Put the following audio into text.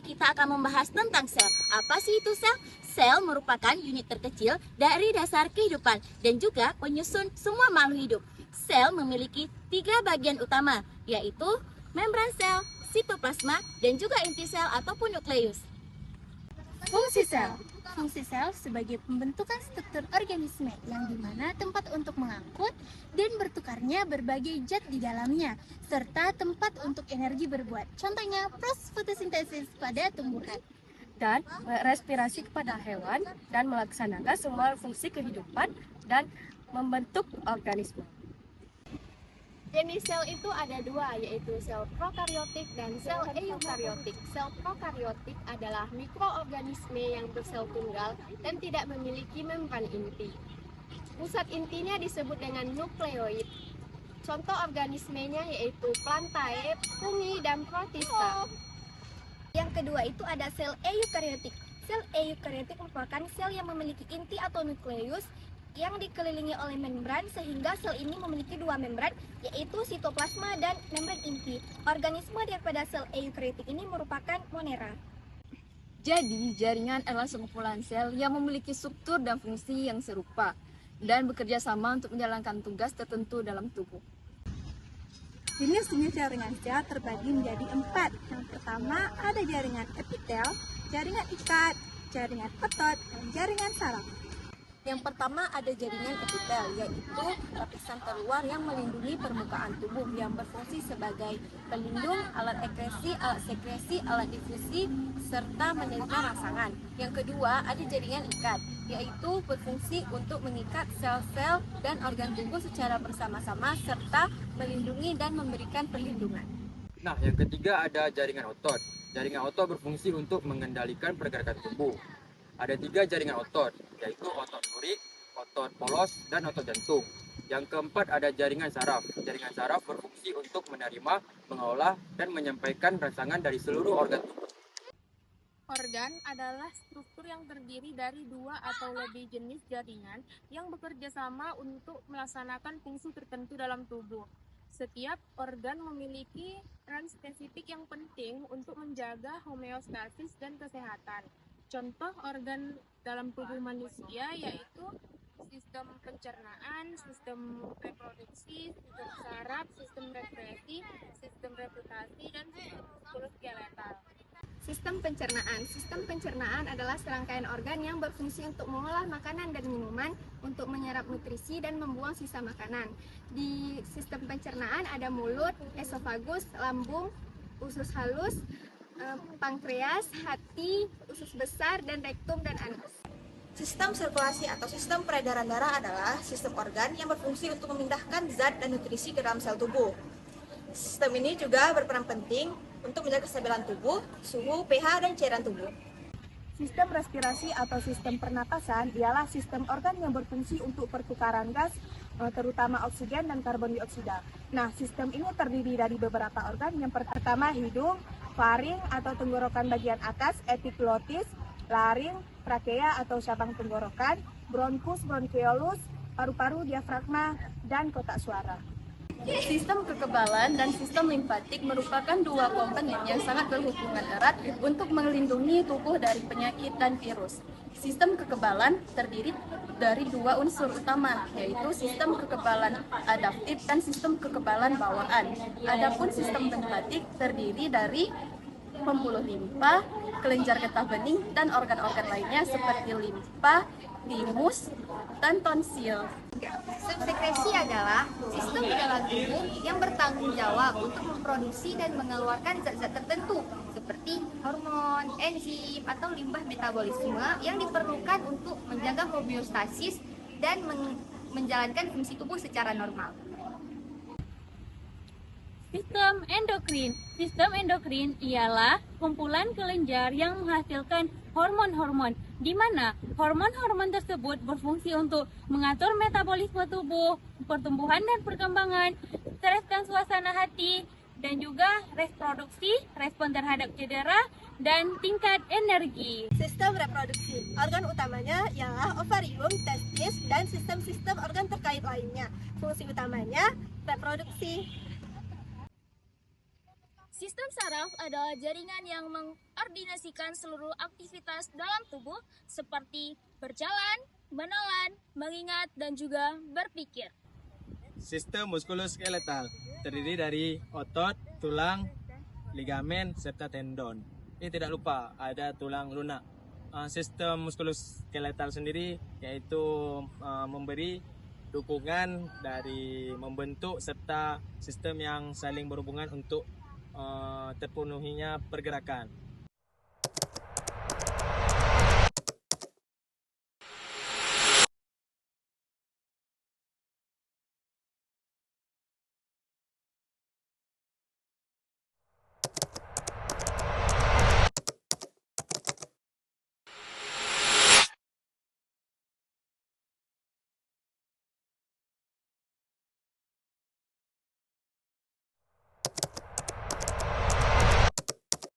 kita akan membahas tentang sel. Apa sih itu sel? Sel merupakan unit terkecil dari dasar kehidupan dan juga penyusun semua makhluk hidup. Sel memiliki 3 bagian utama, yaitu membran sel, sitoplasma, dan juga inti sel ataupun nukleus. Fungsi sel. Fungsi sel sebagai pembentukan struktur organisme yang dimana tempat untuk mengangkut dan bertukarnya berbagai zat di dalamnya, serta tempat untuk energi berbuat. Contohnya proses fotosintesis pada tumbuhan. Dan respirasi kepada hewan dan melaksanakan semua fungsi kehidupan dan membentuk organisme. Jenis sel itu ada 2, yaitu sel prokaryotik dan sel eukaryotik. Sel prokaryotik adalah mikroorganisme yang bersel tunggal dan tidak memiliki membran inti. Pusat intinya disebut dengan nukleoid. Contoh organismenya yaitu plantae, fungi, dan protista. Yang kedua itu ada sel eukaryotik. Sel eukaryotik merupakan sel yang memiliki inti atau nukleus yang dikelilingi oleh membran, sehingga sel ini memiliki 2 membran, yaitu sitoplasma dan membran inti. Organisme daripada sel eukaryotik ini merupakan monera. Jadi, jaringan adalah sekumpulan sel yang memiliki struktur dan fungsi yang serupa dan bekerja sama untuk menjalankan tugas tertentu dalam tubuh. Jenis-jenis jaringan sel terbagi menjadi 4. Yang pertama ada jaringan epitel, jaringan ikat, jaringan otot, dan jaringan saraf. Yang pertama ada jaringan epitel, yaitu lapisan terluar yang melindungi permukaan tubuh yang berfungsi sebagai pelindung, alat ekresi, alat sekresi, alat difusi, serta menyediakan rangsangan. Yang kedua ada jaringan ikat, yaitu berfungsi untuk mengikat sel-sel dan organ tubuh secara bersama-sama serta melindungi dan memberikan perlindungan. Nah, yang ketiga ada jaringan otot. Jaringan otot berfungsi untuk mengendalikan pergerakan tubuh. Ada 3 jaringan otot, yaitu otot lurik, otot polos, dan otot jantung. Yang keempat ada jaringan saraf. Jaringan saraf berfungsi untuk menerima, mengolah, dan menyampaikan rangsangan dari seluruh organ tubuh. Organ adalah struktur yang terdiri dari 2 atau lebih jenis jaringan yang bekerja sama untuk melaksanakan fungsi tertentu dalam tubuh. Setiap organ memiliki peran spesifik yang penting untuk menjaga homeostasis dan kesehatan. Contoh organ dalam tubuh manusia yaitu sistem pencernaan, sistem reproduksi, sistem saraf, sistem represi, sistem replikasi, dan sistem muskuloskeletal. Sistem pencernaan. Sistem pencernaan adalah serangkaian organ yang berfungsi untuk mengolah makanan dan minuman, untuk menyerap nutrisi dan membuang sisa makanan. Di sistem pencernaan ada mulut, esofagus, lambung, usus halus, pankreas, hati, usus besar, dan rektum dan anus. Sistem sirkulasi atau sistem peredaran darah adalah sistem organ yang berfungsi untuk memindahkan zat dan nutrisi ke dalam sel tubuh. Sistem ini juga berperan penting untuk menjaga kestabilan tubuh, suhu, pH, dan cairan tubuh. Sistem respirasi atau sistem pernapasan ialah sistem organ yang berfungsi untuk pertukaran gas, terutama oksigen dan karbon dioksida. Nah, sistem ini terdiri dari beberapa organ. Yang pertama hidung, faring atau tenggorokan bagian atas, epiglotis, laring, trakea atau cabang tenggorokan, bronkus, bronkiolus, paru-paru, diafragma, dan kotak suara. Sistem kekebalan dan sistem limfatik merupakan 2 komponen yang sangat berhubungan erat untuk melindungi tubuh dari penyakit dan virus. Sistem kekebalan terdiri dari 2 unsur utama, yaitu sistem kekebalan adaptif dan sistem kekebalan bawaan. Adapun sistem limfatik terdiri dari pembuluh limpa, kelenjar getah bening, dan organ-organ lainnya seperti limpa, timus, dan tonsil. Sekresi adalah sistem di dalam tubuh yang bertanggung jawab untuk memproduksi dan mengeluarkan zat-zat tertentu seperti hormon, enzim, atau limbah metabolisme yang diperlukan untuk menjaga homeostasis dan menjalankan fungsi tubuh secara normal. Sistem endokrin. Sistem endokrin ialah kumpulan kelenjar yang menghasilkan hormon-hormon, di mana hormon-hormon tersebut berfungsi untuk mengatur metabolisme tubuh, pertumbuhan dan perkembangan, stres dan suasana hati, dan juga reproduksi, respon terhadap cedera, dan tingkat energi. Sistem reproduksi. Organ utamanya ialah ovarium, testis, dan sistem-sistem organ terkait lainnya. Fungsi utamanya reproduksi. Sistem saraf adalah jaringan yang mengordinasikan seluruh aktivitas dalam tubuh seperti berjalan, menelan, mengingat, dan juga berpikir. Sistem muskuloskeletal terdiri dari otot, tulang, ligamen, serta tendon. Ini tidak lupa ada tulang lunak. Sistem muskuloskeletal sendiri yaitu memberi dukungan dari membentuk serta sistem yang saling berhubungan untuk terpenuhinya pergerakan.